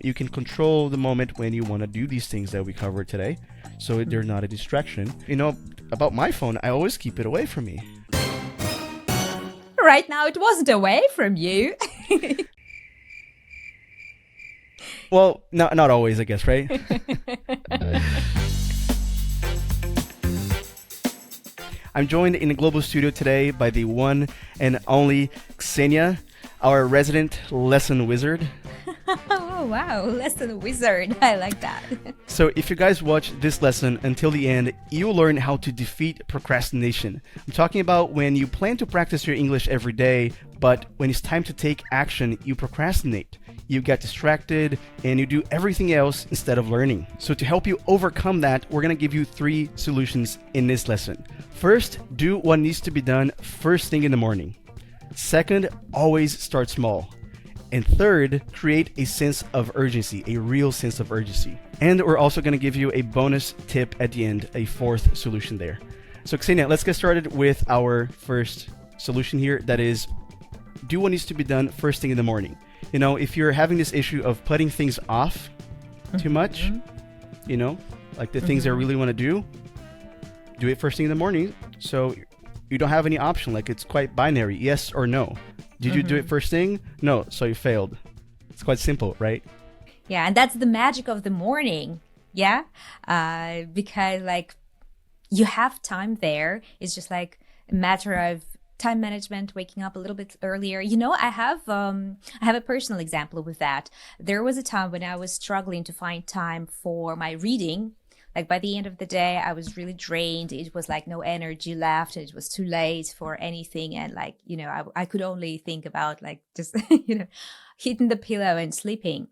You can control the moment when you want to do these things that we covered today, so they're not a distraction. You know, about my phone, I always keep it away from me. Right now, it wasn't away from you. Well, not always, I guess, right? I'm joined in the global studio today by the one and only 𝗥𝗍𝗟, our resident lesson wizard. Oh, wow. Lesson wizard. I like that. So if you guys watch this lesson until the end, you'll learn how to defeat procrastination. I'm talking about when you plan to practice your English every day, but when it's time to take action, you procrastinate. You get distracted and you do everything else instead of learning. So to help you overcome that, we're going to give you 3 solutions in this lesson. First, do what needs to be done first thing in the morning. Second, always start small. And third, create a sense of urgency, a real sense of urgency. And we're also going to give you a bonus tip at the end, a 4th solution there. So 𝗥𝗍𝗟, let's get started with our first solution here. That is, do what needs to be done first thing in the morning. You know, if you're having this issue of putting things off too much, you know, like the things that I really want to do it first thing in the morning. So you don't have any option. Like, it's quite binary, yes or no. Did you do it first thing? No, so you failed. It's quite simple, right? Yeah, and that's the magic of the morning. Yeah, because like you have time there. It's just like a matter of time management, waking up a little bit earlier. You know, I have a personal example with that. There was a time when I was struggling to find time for my reading. Like by the end of the day, I was really drained. It was like no energy left. It was too late for anything. And like, you know, I could only think about like just, you know, hitting the pillow and sleeping.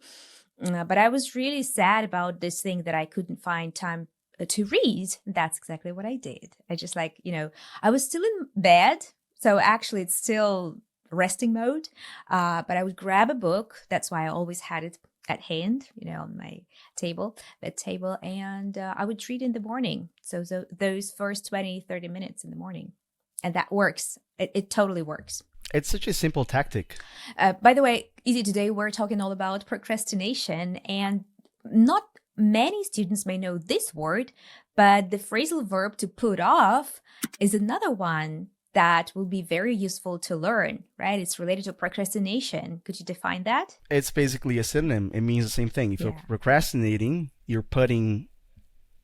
But I was really sad about this thing that I couldn't find time to read. That's exactly what I did. I just like, you know, I was still in bed. So actually it's still resting mode. But I would grab a book. That's why I always had it at hand, you know, on my bed table, and I would read in the morning. So those first 20-30 minutes in the morning. And that works. It totally works. It's such a simple tactic. By the way, Easy, today we're talking all about procrastination, and not many students may know this word, but the phrasal verb to put off is another one that will be very useful to learn, right? It's related to procrastination. Could you define that? It's basically a synonym. It means the same thing. If you're procrastinating, you're putting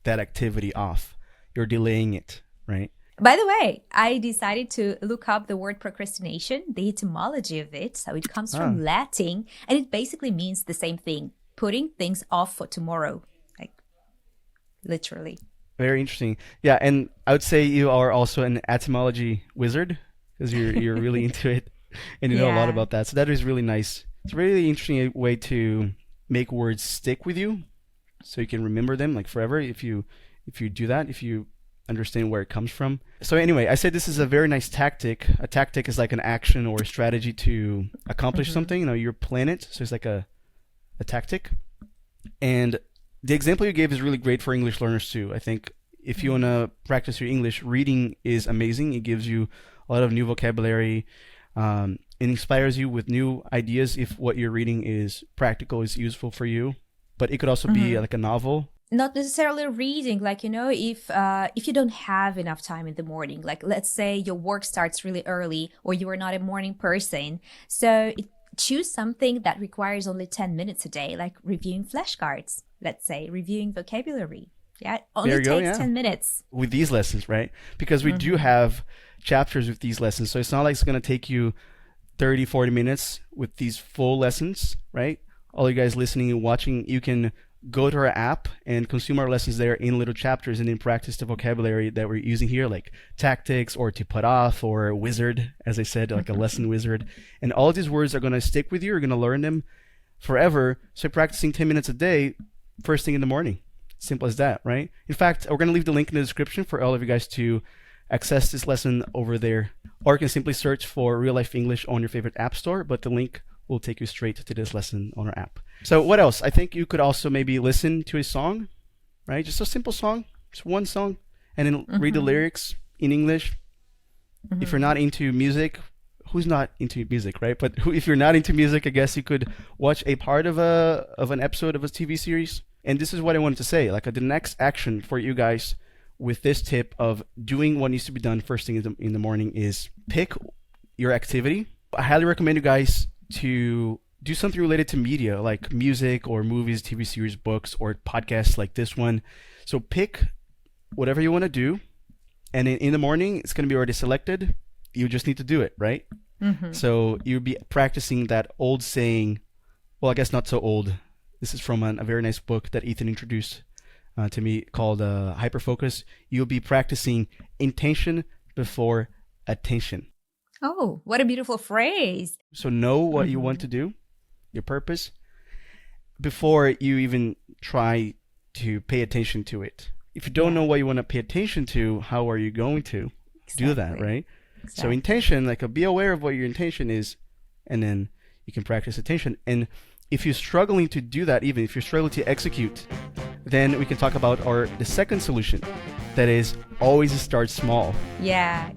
that activity off. You're delaying it, right? By the way, I decided to look up the word procrastination, the etymology of it. So it comes from Latin, and it basically means the same thing, putting things off for tomorrow, like literally. Very interesting. Yeah, and I would say you are also an etymology wizard because you're really into it and you know a lot about that. So that is really nice. It's a really interesting way to make words stick with you so you can remember them like forever if you do that, if you understand where it comes from. So anyway, I said this is a very nice tactic. A tactic is like an action or a strategy to accomplish something. You know, you plan it. So it's like a tactic. And the example you gave is really great for English learners too. I think if you want to practice your English, reading is amazing. It gives you a lot of new vocabulary. It inspires you with new ideas if what you're reading is practical, is useful for you. But it could also be like a novel. Not necessarily reading, like, you know, if you don't have enough time in the morning, like let's say your work starts really early or you are not a morning person. So choose something that requires only 10 minutes a day, like reviewing flashcards. Let's say reviewing vocabulary. Yeah, only takes 10 minutes. With these lessons, right? Because we do have chapters with these lessons. So it's not like it's going to take you 30, 40 minutes with these full lessons, right? All you guys listening and watching, you can go to our app and consume our lessons there in little chapters and then practice the vocabulary that we're using here, like tactics or to put off or wizard, as I said, like a lesson wizard. And all of these words are going to stick with you. You're going to learn them forever. So practicing 10 minutes a day, first thing in the morning. Simple as that, right? In fact, we're going to leave the link in the description for all of you guys to access this lesson over there. Or you can simply search for RealLife English on your favorite app store, but the link will take you straight to this lesson on our app. So what else? I think you could also maybe listen to a song, right? Just a simple song, just one song, and then read the lyrics in English. If you're not into music, who's not into music, right? But if you're not into music, I guess you could watch a part of an episode of a TV series. And this is what I wanted to say. Like the next action for you guys with this tip of doing what needs to be done first thing in the morning is pick your activity. I highly recommend you guys to do something related to media, like music or movies, TV series, books, or podcasts like this one. So pick whatever you want to do. And in the morning, it's going to be already selected. You just need to do it, right? So you'll be practicing that old saying. Well, I guess not so old. This is from a very nice book that Ethan introduced to me called Hyperfocus. You'll be practicing intention before attention. Oh, what a beautiful phrase. So know what you want to do, your purpose, before you even try to pay attention to it. If you don't know what you want to pay attention to, how are you going to do that, right? Exactly. So intention, like be aware of what your intention is, and then you can practice attention. And if you're struggling to do that, even if you're struggling to execute, then we can talk about the second solution. That is, always start small. Yeah.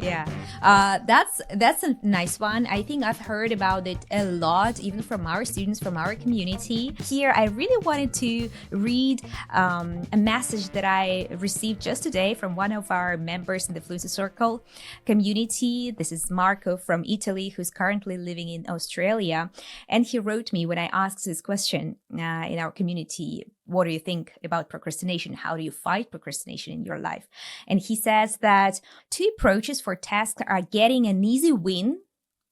That's a nice one. I think I've heard about it a lot, even from our students, from our community. Here, I really wanted to read a message that I received just today from one of our members in the Fluency Circle community. This is Marco from Italy, who's currently living in Australia. And he wrote me when I asked this question in our community, what do you think about procrastination? How do you fight procrastination in your life? And he says that 2 approaches for tasks are getting an easy win,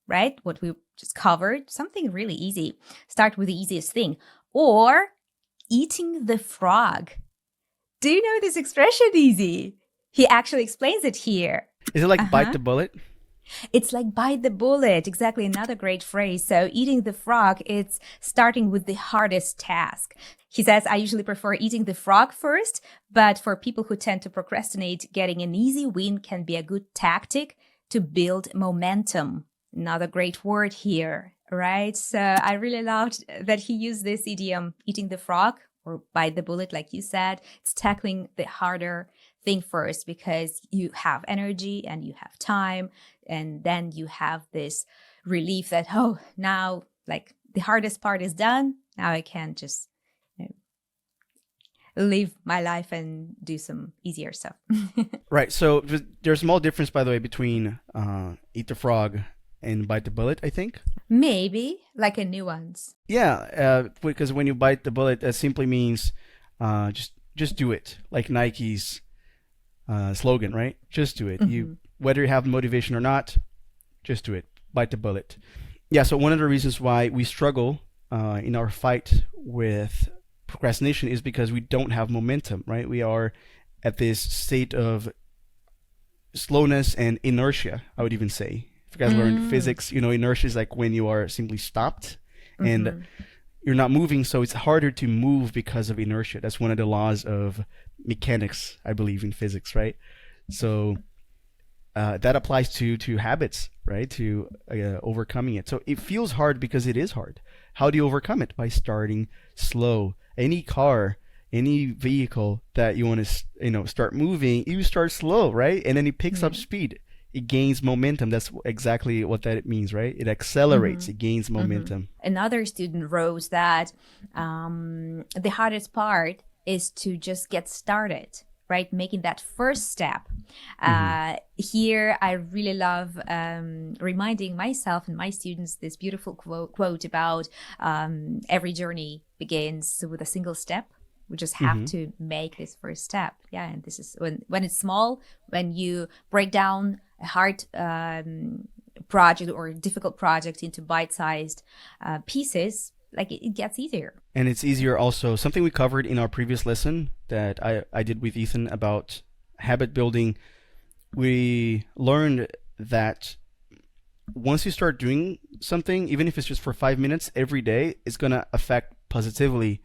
right? What we just covered, something really easy. Start with the easiest thing. Or eating the frog. Do you know this expression, Easy? He actually explains it here. Is it like bite the bullet? It's like bite the bullet. Exactly. Another great phrase. So eating the frog, it's starting with the hardest task. He says, I usually prefer eating the frog first, but for people who tend to procrastinate, getting an easy win can be a good tactic to build momentum. Another great word here, right? So I really loved that he used this idiom, eating the frog or bite the bullet, like you said. It's tackling the harder thing first because you have energy and you have time. And then you have this relief that, oh, now like the hardest part is done. Now I can just live my life and do some easier stuff. Right. So there's a small difference, by the way, between eat the frog and bite the bullet, I think. Maybe like a nuance. Yeah, because when you bite the bullet, that simply means just do it. Like Nike's slogan, right? Just do it. Whether you have motivation or not, just do it. Bite the bullet. Yeah, so one of the reasons why we struggle in our fight with procrastination is because we don't have momentum, right? We are at this state of slowness and inertia, I would even say. If you guys learned physics, inertia is like when you are simply stopped and you're not moving, so it's harder to move because of inertia. That's one of the laws of mechanics, I believe, in physics, right? So that applies to habits, right? To overcoming it. So it feels hard because it is hard. How do you overcome it? By starting slow. Any car, any vehicle that you want to, start moving, you start slow, right? And then it picks up speed. It gains momentum. That's exactly what that means, right? It accelerates. It gains momentum. Another student wrote that the hardest part is to just get started, right? Making that first step. Here, I really love reminding myself and my students this beautiful quote about every journey begins with a single step. We just have to make this first step. Yeah, and this is when it's small, when you break down a hard project or a difficult project into bite-sized pieces, like it gets easier. And it's easier also. Something we covered in our previous lesson that I did with Ethan about habit building, we learned that once you start doing something, even if it's just for 5 minutes every day, it's going to affect positively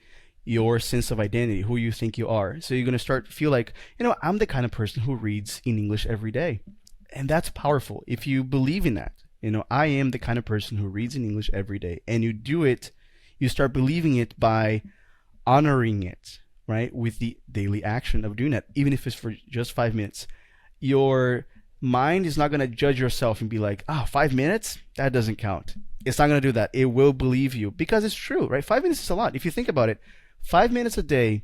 your sense of identity, who you think you are. So you're going to start to feel like, I'm the kind of person who reads in English every day. And that's powerful. If you believe in that, I am the kind of person who reads in English every day, and you do it, you start believing it by honoring it, right? With the daily action of doing that, even if it's for just 5 minutes. Your mind is not going to judge yourself and be like, 5 minutes? That doesn't count. It's not going to do that. It will believe you because it's true, right? 5 minutes is a lot. If you think about it, 5 minutes a day,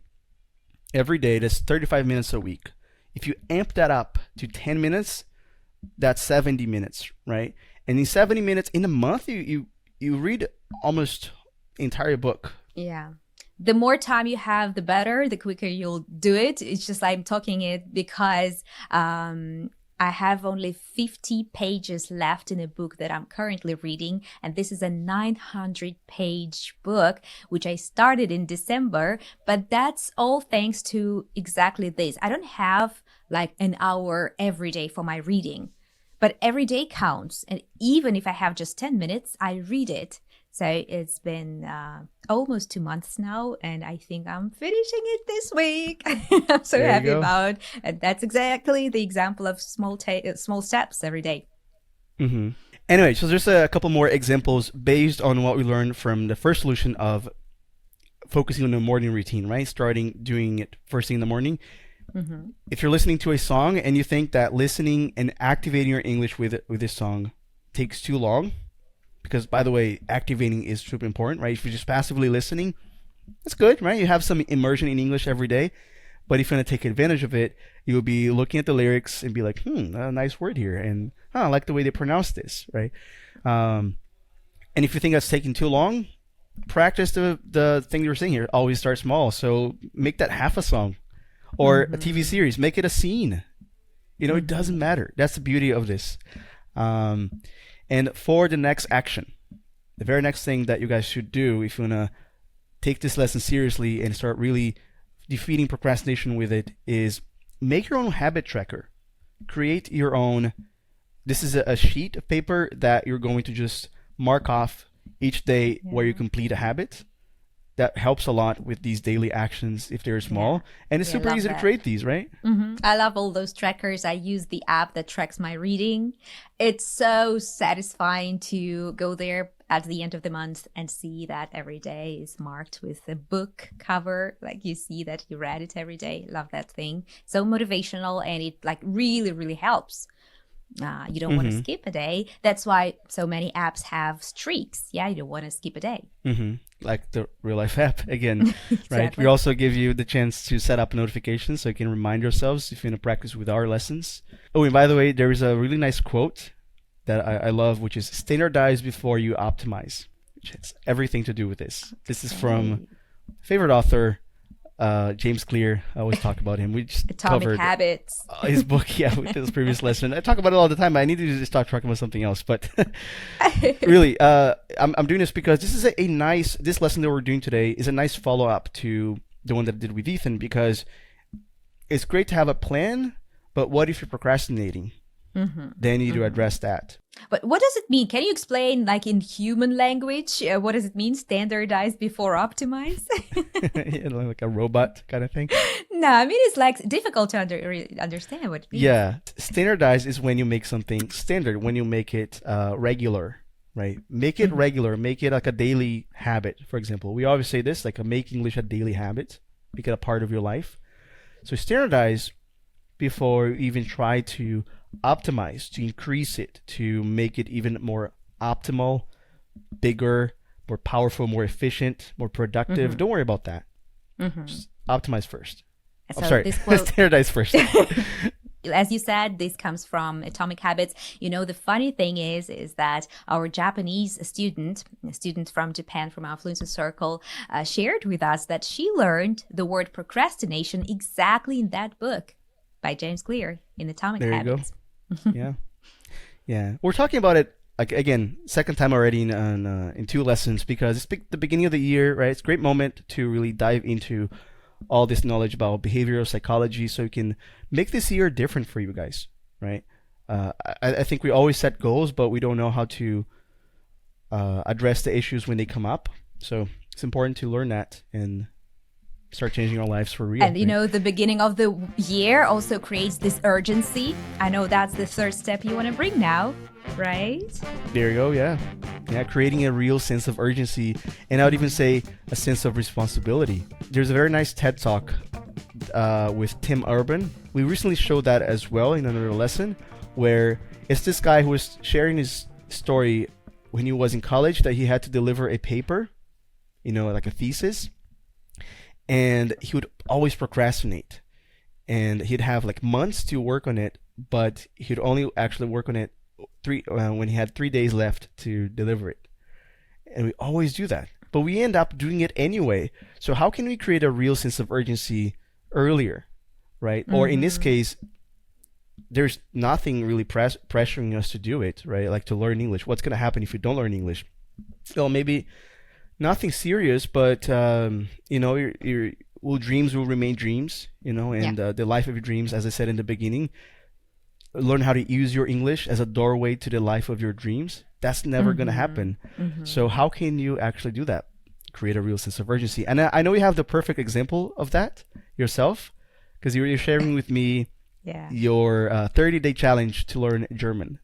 every day, that's 35 minutes a week. If you amp that up to 10 minutes, that's 70 minutes, right? And in 70 minutes in a month, you read almost the entire book. Yeah. The more time you have, the better, the quicker you'll do it. It's just I'm talking it because I have only 50 pages left in a book that I'm currently reading. And this is a 900-page book, which I started in December. But that's all thanks to exactly this. I don't have like an hour every day for my reading, but every day counts. And even if I have just 10 minutes, I read it. So it's been almost 2 months now, and I think I'm finishing it this week. I'm so happy about, and that's exactly the example of small steps every day. Mm-hmm. Anyway, so there's a couple more examples based on what we learned from the first solution of focusing on the morning routine, right? Starting doing it first thing in the morning. Mm-hmm. If you're listening to a song and you think that listening and activating your English with this song takes too long, because, by the way, activating is super important, right? If you're just passively listening, that's good, right? You have some immersion in English every day. But if you're going to take advantage of it, you'll be looking at the lyrics and be like, a nice word here. And I like the way they pronounce this, right? And if you think that's taking too long, practice the thing you were saying here. Always start small. So make that half a song or a TV series. Make it a scene. It doesn't matter. That's the beauty of this. And for the next action, the very next thing that you guys should do if you want to take this lesson seriously and start really defeating procrastination with it is make your own habit tracker. Create your own. This is a sheet of paper that you're going to just mark off each day where you complete a habit. That helps a lot with these daily actions if they're small. And it's super easy to create these, right? Mm-hmm. I love all those trackers. I use the app that tracks my reading. It's so satisfying to go there at the end of the month and see that every day is marked with a book cover. Like you see that you read it every day. Love that thing. So motivational, and it like really, really helps. You don't want to skip a day. That's why so many apps have streaks. Yeah, you don't want to skip a day. Like the RealLife app again, Exactly. right? We also give you the chance to set up notifications so you can remind yourselves if you're going to practice with our lessons. Oh, and by the way, there is a really nice quote that I love, which is standardize before you optimize, which has everything to do with this. This is from favorite author, James Clear. I always talk about him. We just Atomic Habits. His book, with his previous lesson. I talk about it all the time, but I need to just start talking about something else. But really, I'm doing this because this is this lesson that we're doing today is a nice follow-up to the one that I did with Ethan, because it's great to have a plan, but what if you're procrastinating? Then you need to address that. But what does it mean? Can you explain, like in human language, what does it mean? Standardize before optimize? Like a robot kind of thing. No, I mean, it's like difficult to understand what it means. Yeah. Standardize is when you make something standard, when you make it regular, right? Make it regular. Make it like a daily habit, for example. We always say this, like make English a daily habit. Make it a part of your life. So standardize before you even try to optimize, to increase it, to make it even more optimal, bigger, more powerful, more efficient, more productive. Don't worry about that. Just optimize first. So I'm sorry, this quote, standardize first. as you said, this comes from Atomic Habits. The funny thing is that our Japanese student from Japan, from our Fluency Circle, shared with us that she learned the word procrastination exactly in that book by James Clear in Atomic Habits. Yeah. We're talking about it, like, again, second time already in 2 lessons, because it's the beginning of the year, right? It's a great moment to really dive into all this knowledge about behavioral psychology so you can make this year different for you guys, right? I think we always set goals, but we don't know how to address the issues when they come up. So it's important to learn that and start changing our lives for real. And the beginning of the year also creates this urgency. I know that's the third step you want to bring now, right? There you go. Yeah, creating a real sense of urgency, and I would even say a sense of responsibility. There's a very nice TED Talk with Tim Urban. We recently showed that as well in another lesson where it's this guy who was sharing his story when he was in college that he had to deliver a paper, like a thesis, and he would always procrastinate, and he'd have like months to work on it, but he'd only actually work on it when he had 3 days left to deliver it. And we always do that, but we end up doing it anyway. So how can we create a real sense of urgency earlier, right? Or in this case, there's nothing really pressuring us to do it, right? Like to learn English. What's going to happen if you don't learn English? Well, maybe nothing serious, but dreams will remain dreams, and the life of your dreams, as I said in the beginning, learn how to use your English as a doorway to the life of your dreams. That's never going to happen. So how can you actually do that? Create a real sense of urgency. And I know you have the perfect example of that yourself, because you're sharing with me your 30-day challenge to learn German.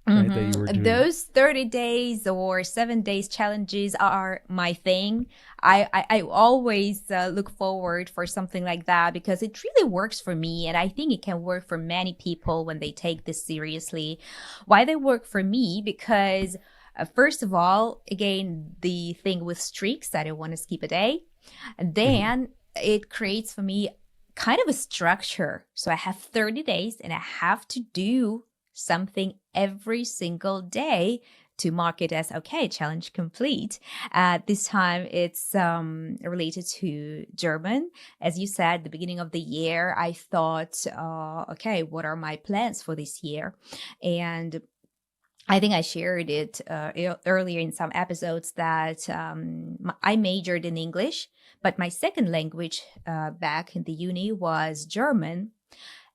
Right, that you were doing. Those 30 days or 7 days challenges are my thing. I always look forward for something like that because it really works for me, and I think it can work for many people when they take this seriously. Why they work for me? Because first of all, again, the thing with streaks, I don't want to skip a day. And then it creates for me kind of a structure. So I have 30 days and I have to do something every single day to mark it as, okay, challenge complete. This time it's related to German. As you said, the beginning of the year, I thought, okay, what are my plans for this year? And I think I shared it earlier in some episodes that I majored in English, but my second language back in the uni was German.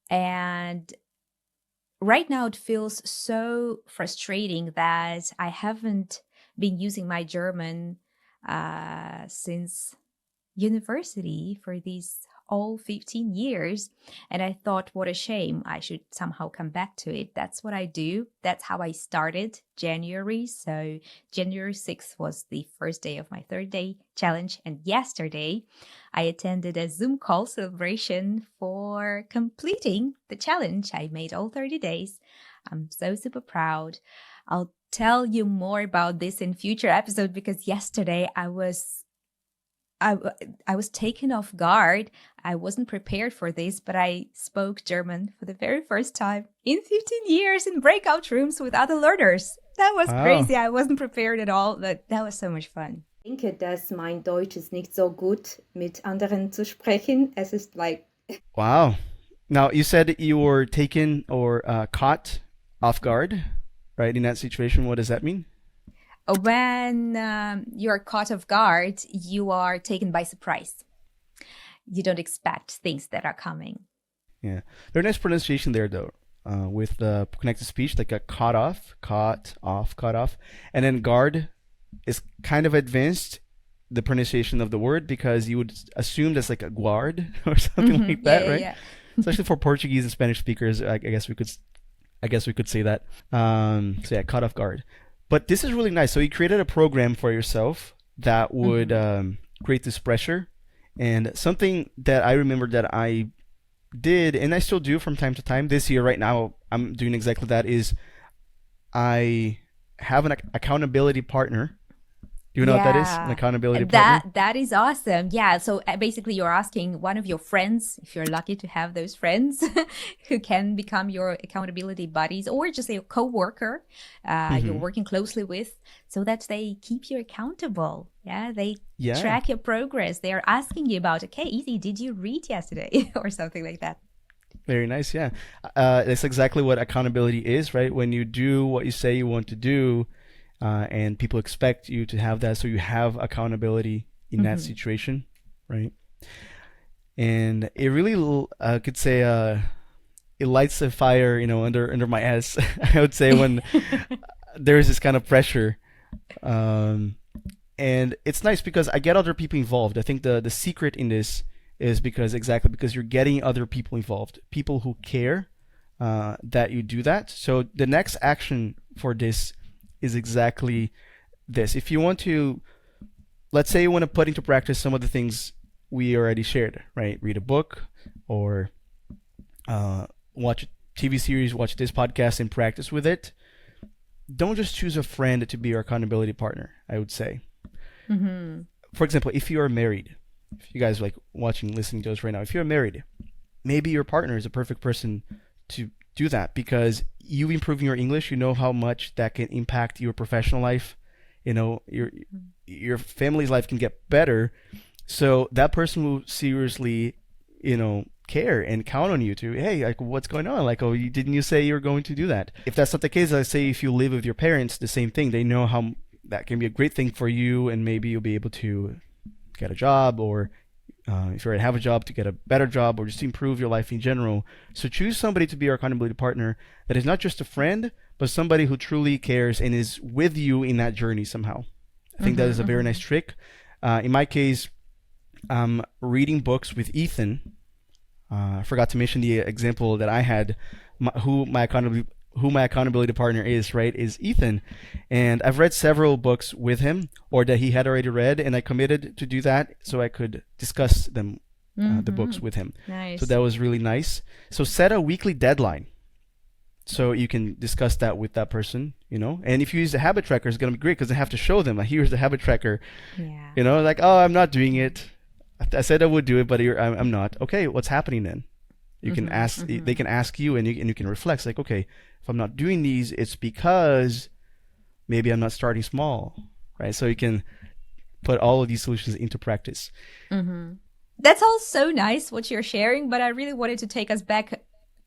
And right now it feels so frustrating that I haven't been using my German since university for these all 15 years. And I thought, what a shame. I should somehow come back to it. That's what I do. That's how I started January. So January 6th was the first day of my 30-day challenge. And yesterday, I attended a Zoom call celebration for completing the challenge. I made all 30 days. I'm so super proud. I'll tell you more about this in future episode because yesterday I was taken off guard. I wasn't prepared for this, but I spoke German for the very first time in 15 years in breakout rooms with other learners. That was crazy. I wasn't prepared at all, but that was so much fun. Ich denke, dass mein Deutsch ist nicht so gut, mit anderen zu sprechen. Es ist like... Wow. Now, you said you were taken or caught off guard, right? In that situation, what does that mean? When you're caught off guard, you are taken by surprise. You don't expect things that are coming. Yeah. There's a nice pronunciation there, though, with the connected speech, like a caught off. And then guard is kind of advanced, the pronunciation of the word, because you would assume that's like a guard or something like that, right? Yeah. Especially for Portuguese and Spanish speakers, I guess we could say that. So yeah, caught off guard. But this is really nice. So you created a program for yourself that would create this pressure. And something that I remember that I did, and I still do from time to time, this year right now, I'm doing exactly that, is I have an accountability partner. Do you know what that is? An accountability partner? That is awesome. Yeah. So basically you're asking one of your friends, if you're lucky to have those friends who can become your accountability buddies or just a co-worker you're working closely with so that they keep you accountable. Yeah. They track your progress. They're asking you about, okay, Easy, did you read yesterday? Or something like that. Very nice. Yeah. That's exactly what accountability is, right? When you do what you say you want to do, and people expect you to have that, so you have accountability in that situation, right? And it really, I could say, it lights a fire, under my ass. I would say when there's this kind of pressure, and it's nice because I get other people involved. I think the secret in this is because you're getting other people involved, people who care that you do that. So the next action for this is exactly this. If you want to, let's say you want to put into practice some of the things we already shared, right? Read a book or watch TV series, watch this podcast, and practice with it. Don't just choose a friend to be your accountability partner, I would say. For example, if you are married, if you guys are like watching, listening to us right now, if you're married, maybe your partner is a perfect person to do that, because you improving your English, you know how much that can impact your professional life. You know, your family's life can get better. So that person will seriously, you know, care and count on you to, hey, like, what's going on? Like, oh, didn't you say you were going to do that? If that's not the case, I say if you live with your parents, the same thing. They know how that can be a great thing for you, and maybe you'll be able to get a job, or if you already have a job, to get a better job, or just to improve your life in general. So choose somebody to be your accountability partner that is not just a friend, but somebody who truly cares and is with you in that journey somehow. I think that is a very nice trick. In my case, reading books with Ethan. I forgot to mention the example that I had, who my accountability partner is, right, is Ethan. And I've read several books with him, or that he had already read, and I committed to do that so I could discuss them, the books with him. Nice. So that was really nice. So set a weekly deadline so you can discuss that with that person, you know. And if you use the habit tracker, it's going to be great, because I have to show them, like, here's the habit tracker. Yeah. You know, like, oh, I'm not doing it. I said I would do it, but I'm not. Okay, what's happening then? You can ask. They can ask you, and you can reflect. Like, okay, if I'm not doing these, it's because maybe I'm not starting small, right? So you can put all of these solutions into practice. That's all so nice what you're sharing, but I really wanted to take us back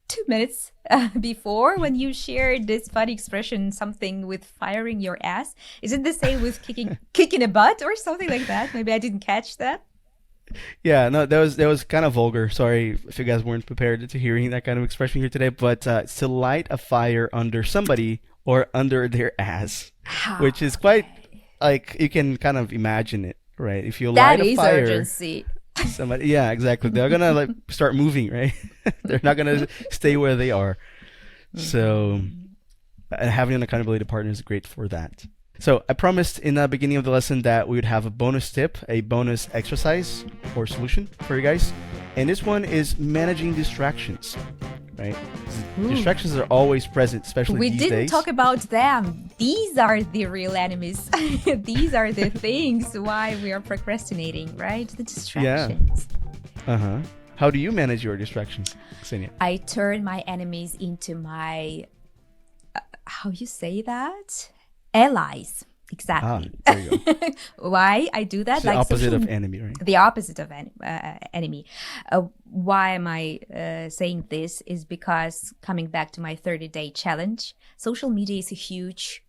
2 minutes before, when you shared this funny expression, something with firing your ass. Is it the same with kicking a butt or something like that? Maybe I didn't catch that. Yeah, no, that was kind of vulgar. Sorry if you guys weren't prepared to hearing that kind of expression here today. But it's to light a fire under somebody or under their ass, which is quite, like, you can kind of imagine it, right? If you light a fire, urgency. Somebody, yeah, exactly. They're gonna like start moving, right? They're not gonna stay where they are. So having an accountability partner is great for that. So I promised in the beginning of the lesson that we would have a bonus tip, a bonus exercise or solution for you guys. And this one is managing distractions, right? Distractions are always present, especially these days. We didn't talk about them. These are the real enemies. These are the things why we are procrastinating, right? The distractions. Yeah. How do you manage your distractions, Ksenia? I turn my enemies into my, how you say that? Allies. Exactly. There you go. Why I do that? It's the opposite of enemy, right? The opposite of enemy. Why am I saying this is because, coming back to my 30-day challenge, social media is a huge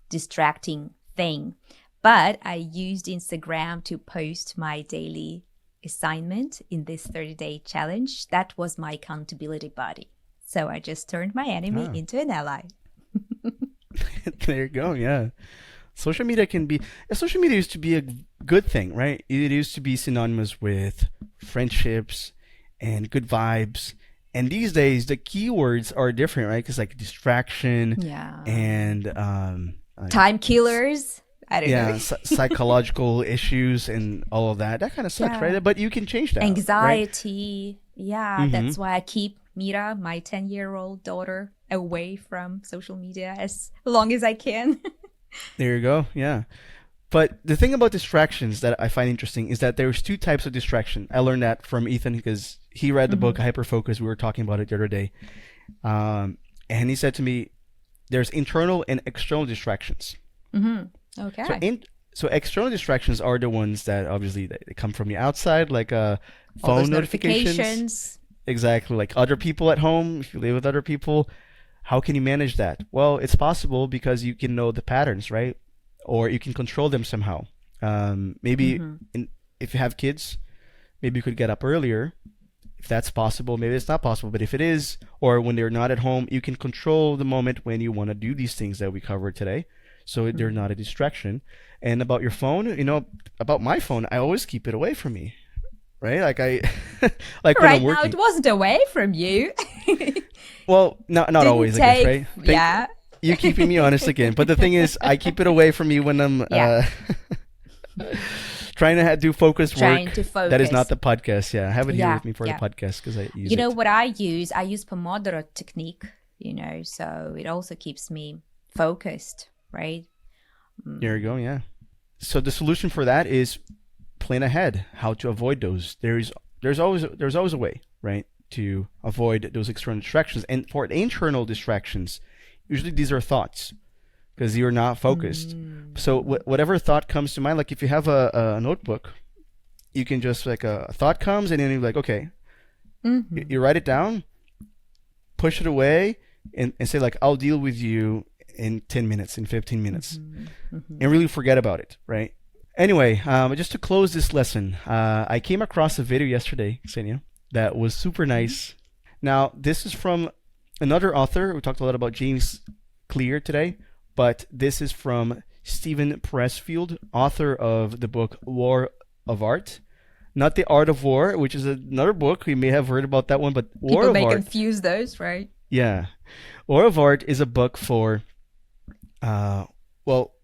distracting thing. But I used Instagram to post my daily assignment in this 30-day challenge. That was my accountability buddy. So I just turned my enemy into an ally. There you go. Yeah. Social media used to be a good thing, right? It used to be synonymous with friendships and good vibes. And these days, the keywords are different, right? Because like distraction and time killers. I don't know. Psychological issues and all of that. That kind of sucks, right? But you can change that. Anxiety. Right? Yeah, that's why I keep Mira, my 10-year-old daughter, away from social media as long as I can. There you go. Yeah. But the thing about distractions that I find interesting is that there's two types of distraction. I learned that from Ethan because he read the book Hyperfocus. We were talking about it the other day. And he said to me, there's internal and external distractions. Okay. So external distractions are the ones that obviously they come from the outside, like phone notifications. Exactly. Like other people at home, if you live with other people. How can you manage that? Well, it's possible because you can know the patterns, right? Or you can control them somehow. Maybe if you have kids, maybe you could get up earlier. If that's possible, maybe it's not possible. But if it is, or when they're not at home, you can control the moment when you want to do these things that we covered today. So they're not a distraction. And about your phone, about my phone, I always keep it away from me. Right? Like like when I'm working. Right now, it wasn't away from you. Well, not always, I guess, right? You keeping me honest again. But the thing is, I keep it away from me when I'm trying to do focused Trying work. to focus. That is not the podcast. Yeah, I have it here Yeah, with me for yeah. the podcast because I use You know it. what I use? I use Pomodoro technique, so it also keeps me focused, right? There you go. Yeah. So the solution for that is plan ahead. How to avoid those? There's always a way, right, to avoid those external distractions. And for internal distractions, usually these are thoughts because you're not focused. So whatever thought comes to mind, like if you have a notebook, you can just like a thought comes and then you're like, okay, you write it down, push it away, and say like, I'll deal with you in 10 minutes, in 15 minutes, and really forget about it, right? Anyway, just to close this lesson, I came across a video yesterday, Xenia, that was super nice. Now, this is from another author. We talked a lot about James Clear today, but this is from Stephen Pressfield, author of the book War of Art. Not The Art of War, which is another book. We may have heard about that one, but War People of may Art. confuse those, right? Yeah. War of Art is a book for,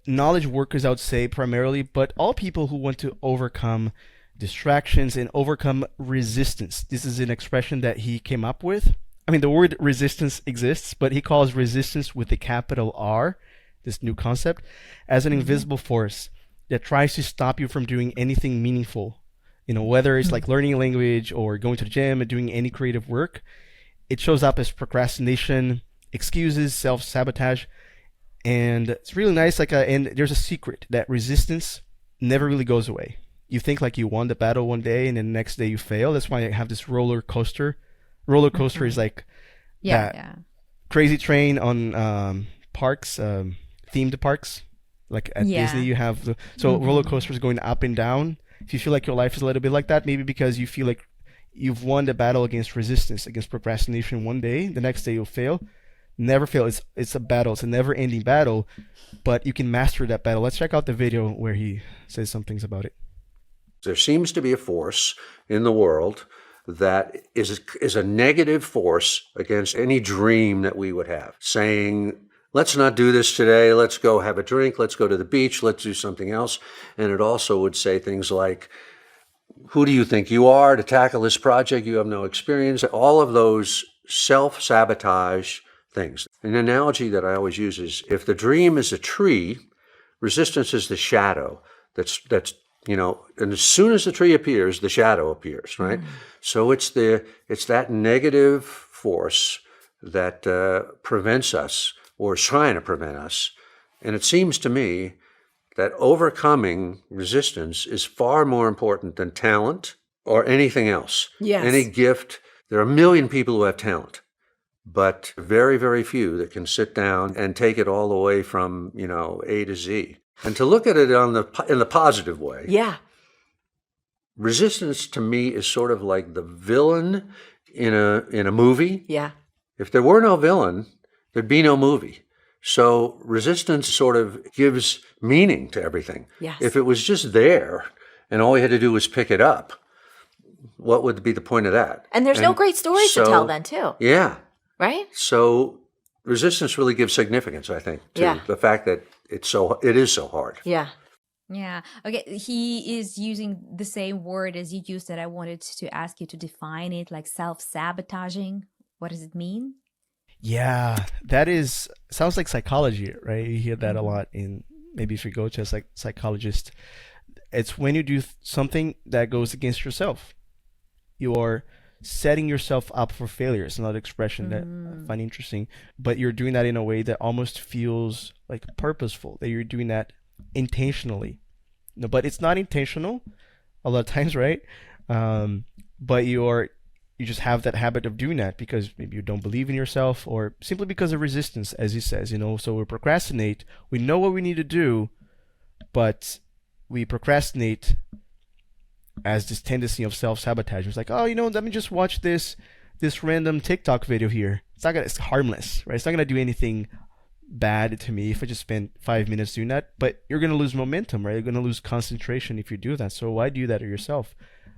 knowledge workers, I would say, primarily, but all people who want to overcome distractions and overcome resistance. This is an expression that he came up with. I mean, the word resistance exists, but he calls resistance with a capital R, this new concept, as an invisible force that tries to stop you from doing anything meaningful. Whether it's like learning a language or going to the gym and doing any creative work, it shows up as procrastination, excuses, self-sabotage, and it's really nice. And there's a secret that resistance never really goes away. You think like you won the battle one day, and then the next day you fail. That's why I have this roller coaster. Roller coaster is like that crazy train on parks, themed parks. Like at Disney, you have roller coasters going up and down. If you feel like your life is a little bit like that, maybe because you feel like you've won the battle against resistance, against procrastination one day, the next day you'll fail. Never fail. It's a battle. It's a never-ending battle, but you can master that battle. Let's check out the video where he says some things about it. There seems to be a force in the world that is a negative force against any dream that we would have, saying, let's not do this today, let's go have a drink, let's go to the beach, let's do something else. And it also would say things like, who do you think you are to tackle this project? You have no experience. All of those self-sabotage things. An analogy that I always use is, if the dream is a tree, resistance is the shadow that's and as soon as the tree appears, the shadow appears, right? So it's that negative force that prevents us, or is trying to prevent us. And it seems to me that overcoming resistance is far more important than talent or anything else. Yes. Any gift. There are a million people who have talent, but very, very few that can sit down and take it all the way from, A to Z. And to look at it in the positive way. Yeah. Resistance to me is sort of like the villain in a movie. Yeah. If there were no villain, there'd be no movie. So resistance sort of gives meaning to everything. Yes. If it was just there and all we had to do was pick it up, what would be the point of that? And there's no great stories to tell then, too. Yeah. Right? So resistance really gives significance, I think, to the fact that it is so hard. Yeah. Yeah. Okay. He is using the same word as you used that I wanted to ask you to define it, like self-sabotaging. What does it mean? Yeah, sounds like psychology, right? You hear that a lot maybe if you go to a psychologist. It's when you do something that goes against yourself. You are setting yourself up for failure. It's another expression that I find interesting, but you're doing that in a way that almost feels like purposeful, that you're doing that intentionally. No, but it's not intentional a lot of times, right? But you just have that habit of doing that because maybe you don't believe in yourself, or simply because of resistance, as he says, so we procrastinate. We know what we need to do, but we procrastinate as this tendency of self-sabotage. It's like, let me just watch this random TikTok video here. It's harmless, right? It's not gonna do anything bad to me if I just spend 5 minutes doing that. But you're gonna lose momentum, right? You're gonna lose concentration if you do that. So why do that to yourself?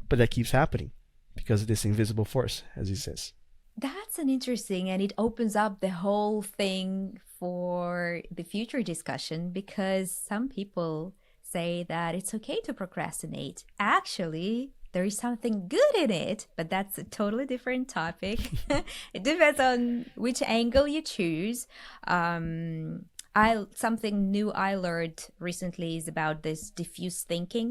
But that keeps happening because of this invisible force, as he says. That's an interesting, and it opens up the whole thing for the future discussion, because some people say that it's okay to procrastinate. Actually, there is something good in it, but that's a totally different topic. It depends on which angle you choose. Something new I learned recently is about this diffuse thinking.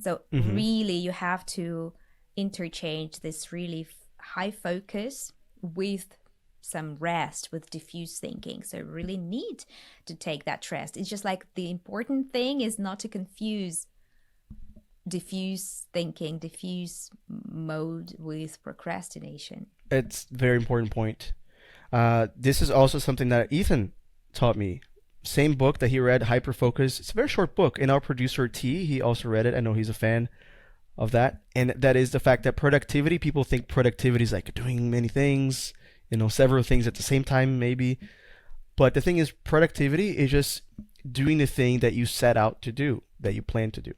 So really, you have to interchange this really high focus with some rest, with diffuse thinking. So you really need to take that rest. It's just like the important thing is not to confuse diffuse thinking, diffuse mode with procrastination. It's a very important point. This is also something that Ethan taught me. Same book that he read, Hyperfocus. It's a very short book. And our producer T, he also read it. I know he's a fan of that. And that is the fact that productivity, people think productivity is like doing many things, several things at the same time maybe. But the thing is, productivity is just doing the thing that you set out to do, that you plan to do.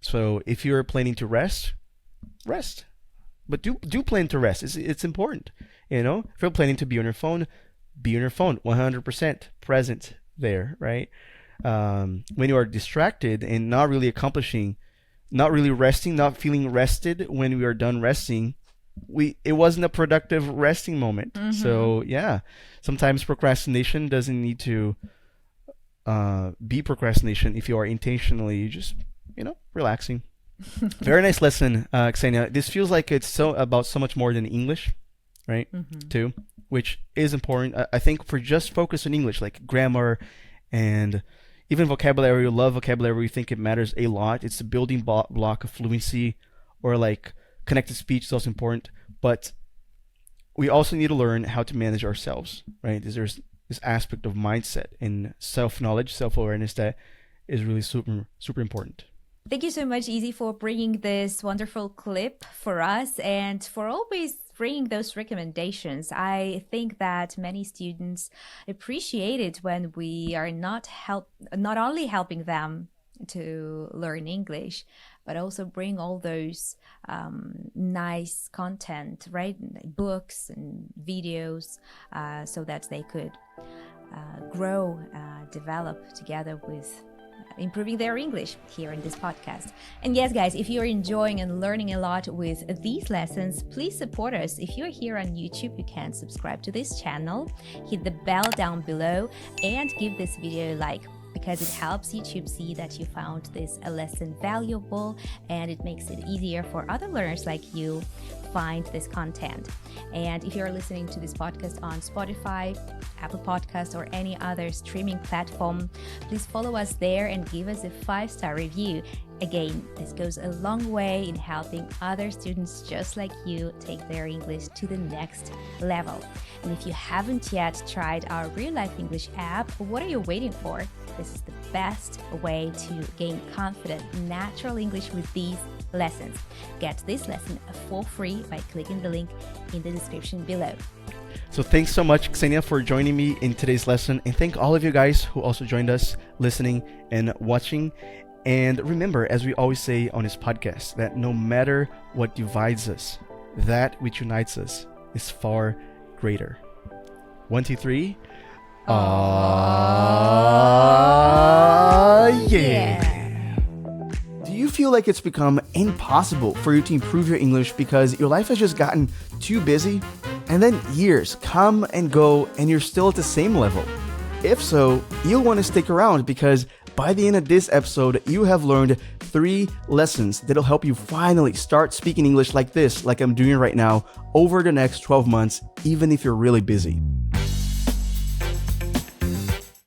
So if you're planning to rest. But do plan to rest. It's important. If you're planning to be on your phone 100% present there, right? When you are distracted and not really accomplishing, not really resting, not feeling rested when we are done resting, it wasn't a productive resting moment. So yeah, sometimes procrastination doesn't need to be procrastination if you are intentionally just relaxing. Very nice lesson, Ksenia. This feels like it's about so much more than English, right? Too, which is important. I think for just focus on English, like grammar and even vocabulary. You love vocabulary. You think it matters a lot. It's the building block of fluency, or like connected speech is also important. But we also need to learn how to manage ourselves, right? There's this aspect of mindset and self-knowledge, self-awareness that is really super, super important. Thank you so much, Izzy, for bringing this wonderful clip for us and for always bringing those recommendations. I think that many students appreciate it when we are not only helping them to learn English, but also bring all those nice content, right? Books and videos, so that they could grow, develop together with improving their English here in this podcast. And yes, guys, if you're enjoying and learning a lot with these lessons, please support us. If you're here on YouTube, you can subscribe to this channel, hit the bell down below, and give this video a like, because it helps YouTube see that you found this lesson valuable, and it makes it easier for other learners like you find this content. And if you're listening to this podcast on Spotify, Apple Podcasts, or any other streaming platform, please follow us there and give us a 5-star review. Again, this goes a long way in helping other students just like you take their English to the next level. And if you haven't yet tried our RealLife English app, what are you waiting for? This is the best way to gain confident, natural English with these lessons. Get this lesson for free by clicking the link in the description below. So thanks so much, Ksenia, for joining me in today's lesson. And thank all of you guys who also joined us listening and watching. And remember, as we always say on this podcast, that no matter what divides us, that which unites us is far greater. 1, 2, 3. Yeah. Do you feel like it's become impossible for you to improve your English because your life has just gotten too busy? And then years come and go and you're still at the same level? If so, you'll want to stick around, because by the end of this episode, you have learned 3 lessons that'll help you finally start speaking English like this, like I'm doing right now, over the next 12 months, even if you're really busy.